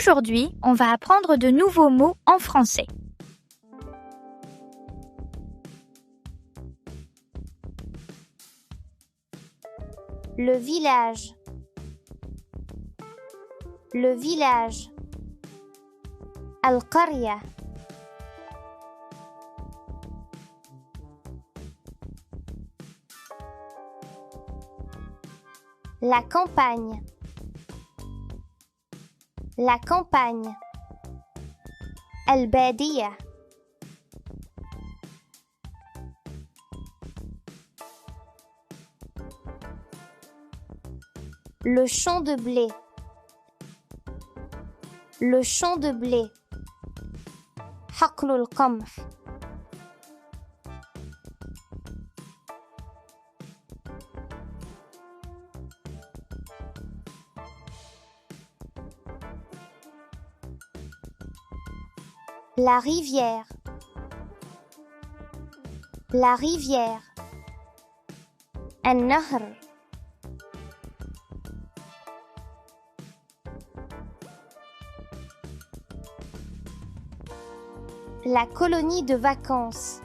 Aujourd'hui, on va apprendre de nouveaux mots en français. Le village. Le village. Al-Qarya. La campagne. La campagne. Al-Badiya. Le champ de blé. Le champ de blé. حقل القمح. La rivière. La rivière. النهر. La colonie de vacances.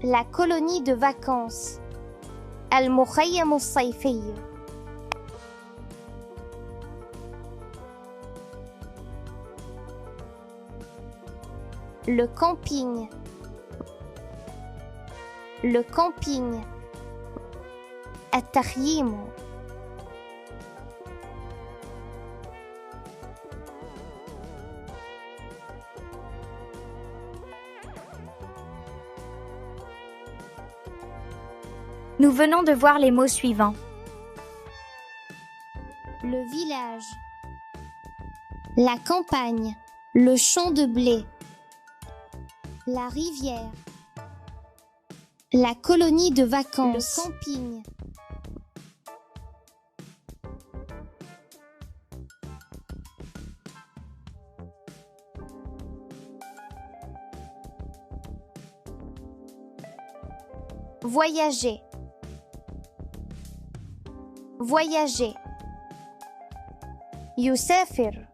La colonie de vacances. المخيم الصيفي. Le camping. Le camping. التخييم. Nous venons de voir les mots suivants. Le village. La campagne. Le champ de blé. La rivière. La colonie de vacances. Le camping. Voyager. Voyager. يسافر.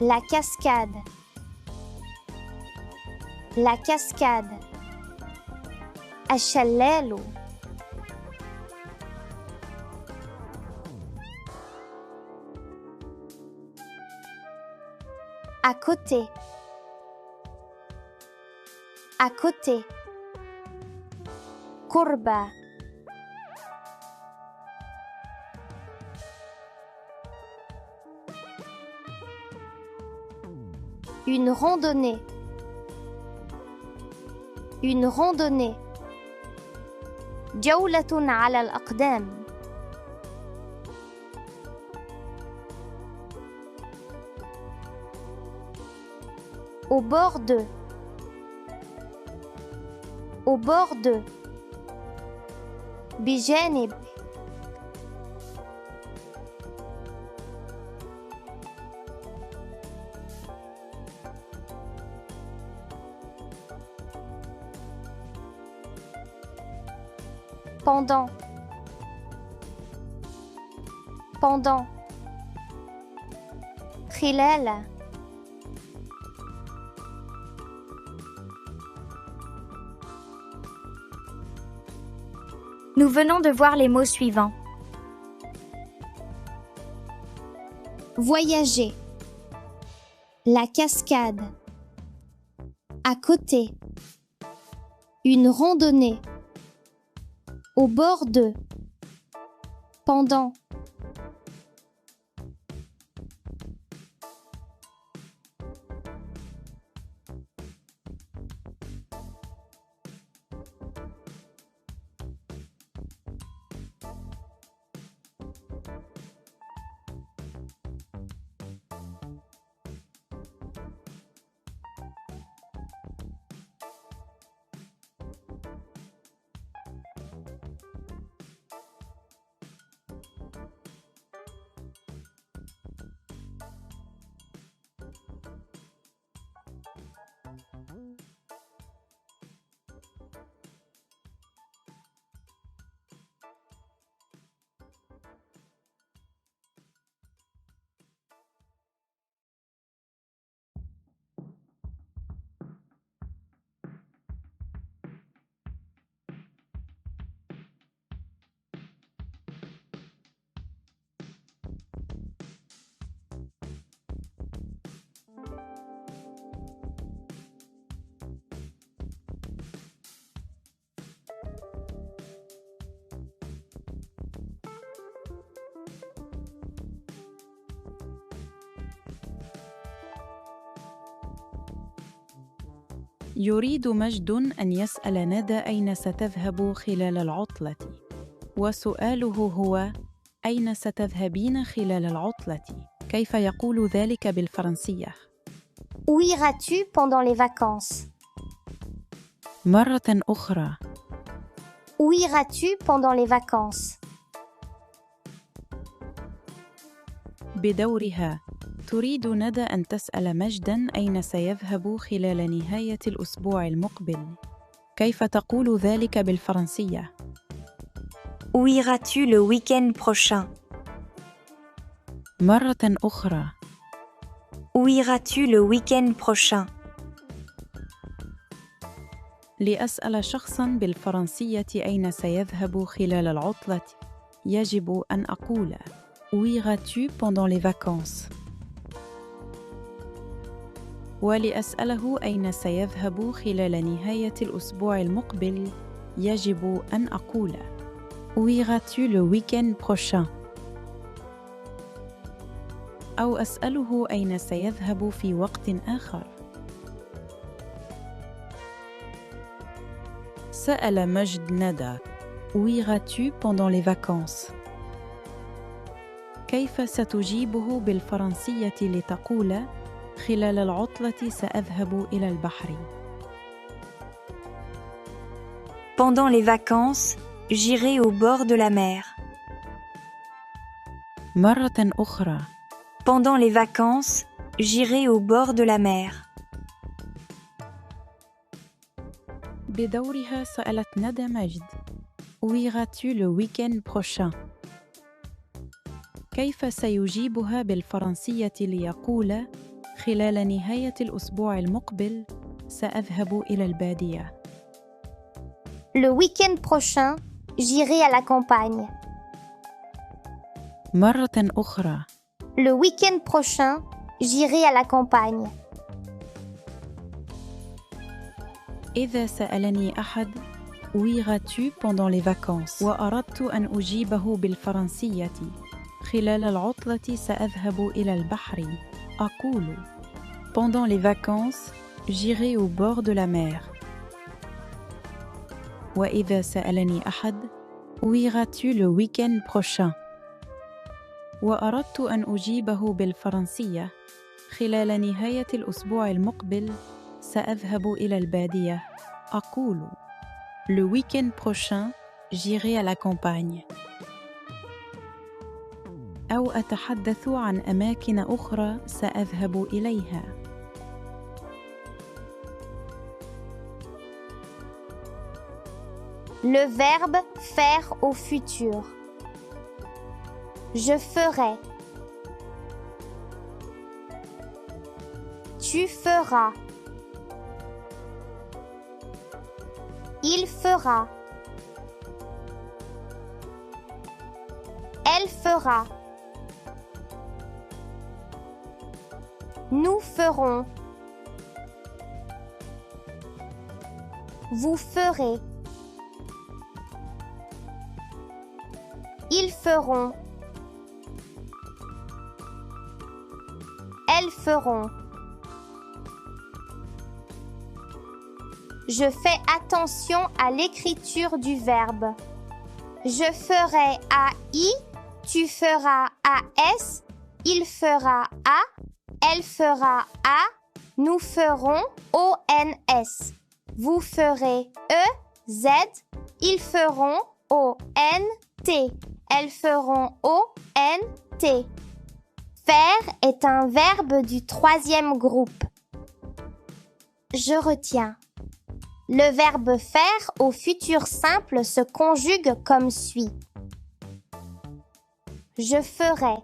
La cascade. La cascade. الشلال. À côté. À côté. قرب. Une randonnée. Une randonnée. جولة على الأقدام. Au bord de. Au bord de. بجانب. Pendant. Pendant. خلال. Nous venons de voir les mots suivants. Voyager. La cascade. À côté. Une randonnée. Au bord de. Pendant. يريد مجد أن يسأل ندى أين ستذهب خلال العطلة، وسؤاله هو: أين ستذهبين خلال العطلة؟ كيف يقول ذلك بالفرنسية؟ Où iras-tu pendant les vacances? مرة أخرى. Où iras-tu pendant les vacances? بدورها تريد ندى أن تسأل مجداً أين سيذهب خلال نهاية الأسبوع المقبل. كيف تقول ذلك بالفرنسية؟ Où iras-tu le week-end prochain? مرة أخرى. Où iras-tu le week-end prochain? لأسأل شخصاً بالفرنسية أين سيذهب خلال العطلة، يجب أن أقول: Où iras-tu pendant les vacances؟ ولأسأله أين سيذهب خلال نهاية الأسبوع المقبل، يجب أن أقول: Où iras-tu le week-end prochain؟ أو أسأله أين سيذهب في وقت آخر. سأل مجد ندى: Où iras-tu pendant les vacances؟ كيف ستجيبه بالفرنسية لتقول: خلال العطلة سأذهب إلى البحر؟ Pendant les vacances, j'irai au bord de la mer. مرة أخرى. Pendant les vacances, j'irai au bord de la mer. بدورها سألت ندى مجد: Où iras-tu le week-end prochain؟ كيف سيجيبها بالفرنسية ليقول: خلال نهاية الأسبوع المقبل سأذهب إلى البادية؟ Le week-end prochain, j'irai à la campagne. مرة أخرى. Le week-end prochain, j'irai à la campagne. إذا سألني أحد: Où iras-tu pendant les vacances؟ وأردت أن أجيبه بالفرنسية: خلال العطلة سأذهب إلى البحر، أقول: Pendant les vacances, j'irai au bord de la mer. وإذا سألني أحد: Où iras-tu le week-end prochain؟ وأردت أن أجيبه بالفرنسية: خلال نهاية الأسبوع المقبل سأذهب إلى البادية، أقول: Le week-end prochain, j'irai à la campagne. أو أتحدث عن أماكن أخرى سأذهب إليها. Le verbe faire au futur. Je ferai. Tu feras. Il fera. Elle fera. Nous ferons. Vous ferez. Ils feront. Elles feront. Je fais attention à l'écriture du verbe. Je ferai AI, tu feras AS, il fera A, elle fera A, nous ferons ONS. Vous ferez EZ, ils feront ONT, elles feront ONT. Faire est un verbe du troisième groupe. Je retiens. Le verbe faire au futur simple se conjugue comme suit. Je ferai,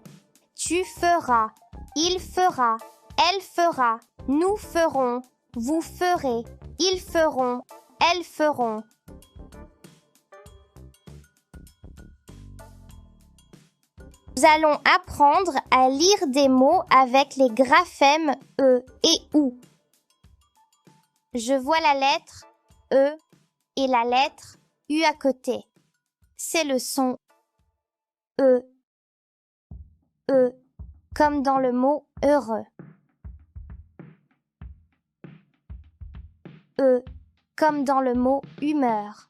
tu feras, il fera, elle fera, nous ferons, vous ferez, ils feront, elles feront. Nous allons apprendre à lire des mots avec les graphèmes E et OU. Je vois la lettre E et la lettre U à côté. C'est le son E. E, comme dans le mot heureux. E, comme dans le mot humeur.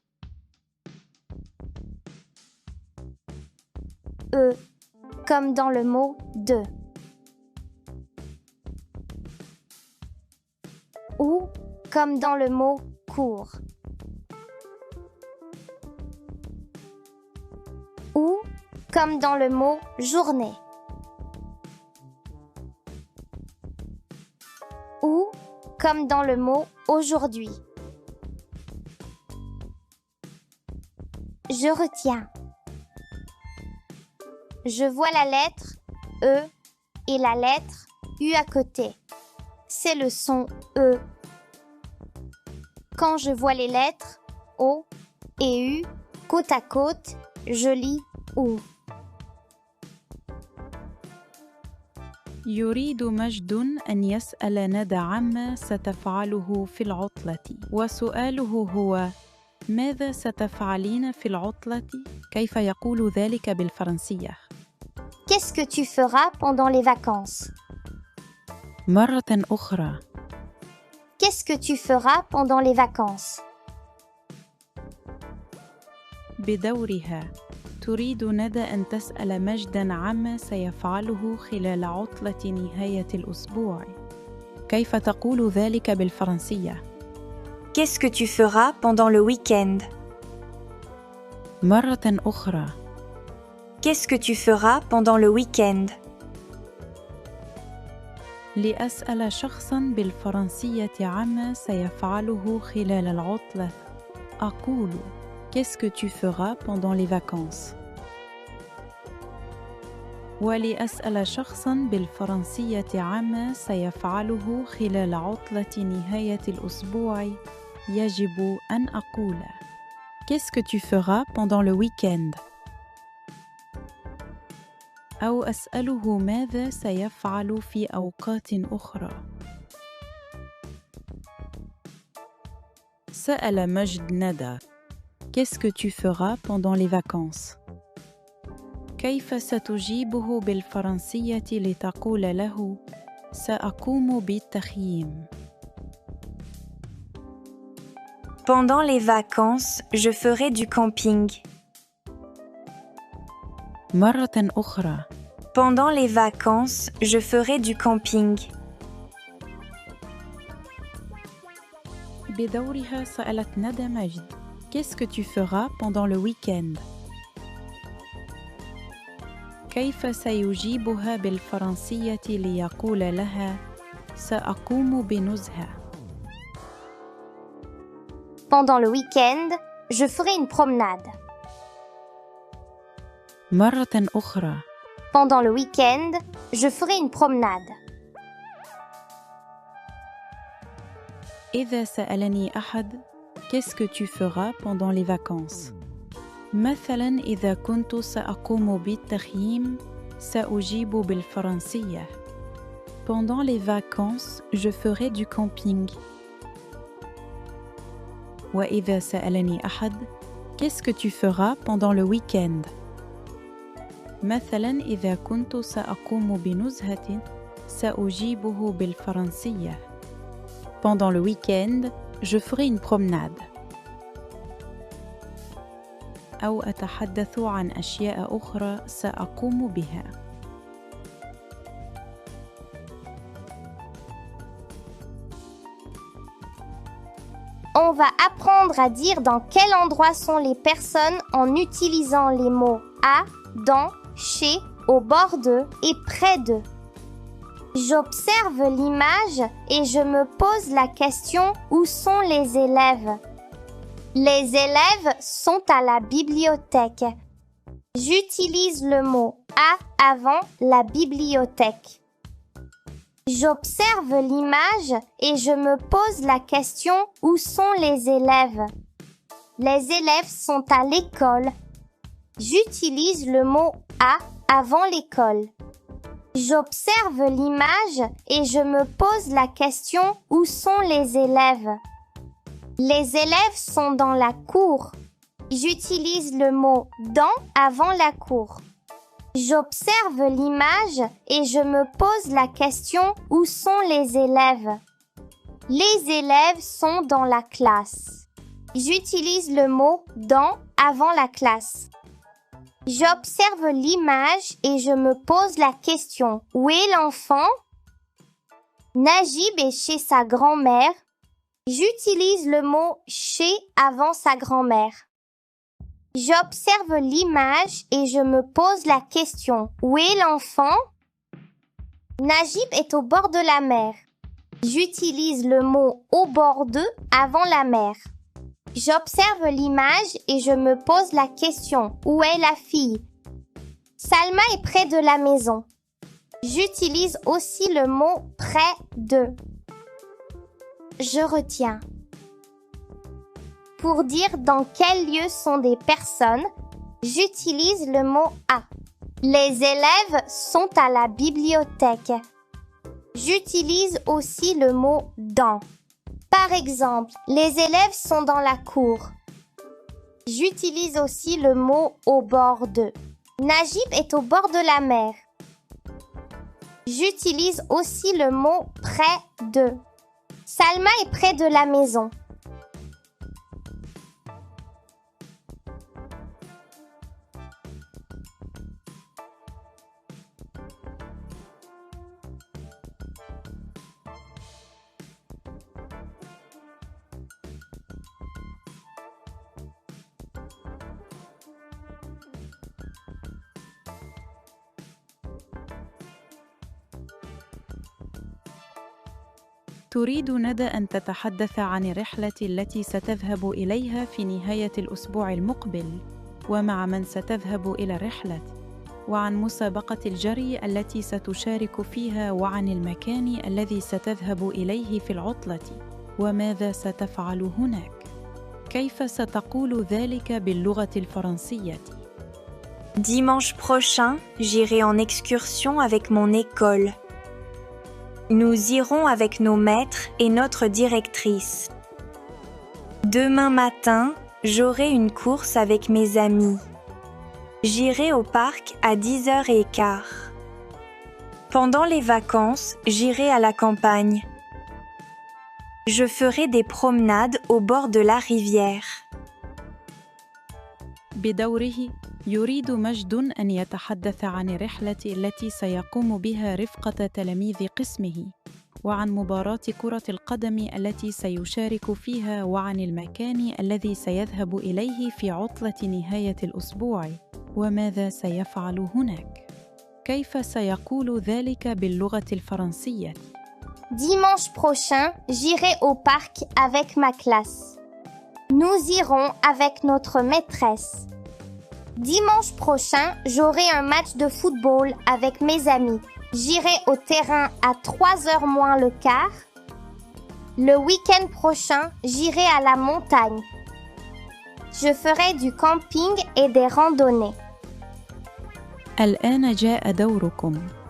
E, comme dans le mot de. Ou, comme dans le mot cours. Ou, comme dans le mot journée. Ou, comme dans le mot aujourd'hui. Je retiens. Je vois la lettre E et la lettre U à côté. C'est le son E. Quand je vois les lettres O et U côte à côte, je lis OU. يريد مجد أن يسأل ندى عما ستفعله في العطلة، وسؤاله هو: ماذا ستفعلين في العطلة؟ كيف يقول ذلك بالفرنسية؟ Qu'est-ce que tu feras pendant les vacances? مرة أخرى. Qu'est-ce que tu feras pendant les vacances? بدورها تريد ندى أن تسأل مجداً عما سيفعله خلال عطلة نهاية الأسبوع. كيف تقول ذلك بالفرنسية؟ Qu'est-ce que tu feras pendant le week-end? مرة أخرى. Qu'est-ce que tu feras pendant le week-end? لأسأل شخصاً بالفرنسية عما سيفعله خلال العطلة، أقول: Qu'est-ce que tu feras pendant les vacances? ولأسأل شخصاً بالفرنسية عما سيفعله خلال عطلة نهاية الأسبوع، يجب أن أقول: Qu'est-ce que tu feras pendant le week-end? أو أسأله ماذا سيفعل في أوقات أخرى. سأل مجد ندى: Qu'est-ce que tu feras pendant les vacances? كيف ستجيبه بالفرنسية لتقول له: سأقوم بالتخييم. Pendant les vacances, je ferai du camping. مرة أخرى. Pendant les vacances, je ferai du camping. بدورها سألت ندى مجد: Qu'est-ce que tu feras pendant le week-end? كيف سيجيبها بالفرنسية ليقول لها: سأقوم بنزهة. Pendant le week-end, je ferai une promenade. مرة أخرى. Pendant le week-end, je ferai une promenade. إذا سألني أحد: Qu'est-ce que tu feras pendant les vacances? مثلاً إذا كنت سأقوم بالتخييم، سأجيب بالفرنسية: Pendant les vacances, je ferai du camping. وإذا سألني أحد: Qu'est-ce que tu feras pendant le week-end? مثلاً إذا كنت سأقوم بنزهة، سأجيبه بالفرنسية: Pendant le week-end, je ferai une promenade. أو أتحدث عن أشياء أخرى سأقوم بها. On va apprendre à dire dans quel endroit sont les personnes en utilisant les mots à, dans, chez, au bord de et près de. J'observe l'image et je me pose la question où sont les élèves? Les élèves sont à la bibliothèque. J'utilise le mot à avant la bibliothèque. J'observe l'image et je me pose la question où sont les élèves? Les élèves sont à l'école. J'utilise le mot à avant l'école. J'observe l'image et je me pose la question où sont les élèves? Les élèves sont dans la cour. J'utilise le mot dans avant la cour. J'observe l'image et je me pose la question où sont les élèves? Les élèves sont dans la classe. J'utilise le mot dans avant la classe. J'observe l'image et je me pose la question. Où est l'enfant? Najib est chez sa grand-mère. J'utilise le mot chez avant sa grand-mère. J'observe l'image et je me pose la question. Où est l'enfant? Najib est au bord de la mer. J'utilise le mot au bord de avant la mer. J'observe l'image et je me pose la question. Où est la fille? Salma est près de la maison. J'utilise aussi le mot près de. Je retiens. Pour dire dans quel lieu sont des personnes, j'utilise le mot à. Les élèves sont à la bibliothèque. J'utilise aussi le mot dans. Par exemple, les élèves sont dans la cour. J'utilise aussi le mot au bord de. Najib est au bord de la mer. J'utilise aussi le mot près de. Salma est près de la maison. تريد ندى أن تتحدث عن الرحلة التي ستذهب إليها في نهاية الأسبوع المقبل، ومع من ستذهب إلى الرحلة، وعن مسابقة الجري التي ستشارك فيها، وعن المكان الذي ستذهب إليه في العطلة، وماذا ستفعل هناك. كيف ستقول ذلك باللغة الفرنسية؟ Dimanche prochain, j'irai en excursion avec mon école. Nous irons avec nos maîtres et notre directrice. Demain matin, j'aurai une course avec mes amis. J'irai au parc à 10h15. Pendant les vacances, j'irai à la campagne. Je ferai des promenades au bord de la rivière. بدوره يريد مجد أن يتحدث عن الرحلة التي سيقوم بها رفقة تلاميذ قسمه، وعن مباراة كرة القدم التي سيشارك فيها، وعن المكان الذي سيذهب إليه في عطلة نهاية الأسبوع، وماذا سيفعل هناك. كيف سيقول ذلك باللغة الفرنسية؟ Dimanche prochain, j'irai au parc avec ma classe. Nous irons avec notre maîtresse. Dimanche prochain, j'aurai un match de football avec mes amis. J'irai au terrain à 3h moins le quart. Le week-end prochain, j'irai à la montagne. Je ferai du camping et des randonnées. الآن جاء دوركم.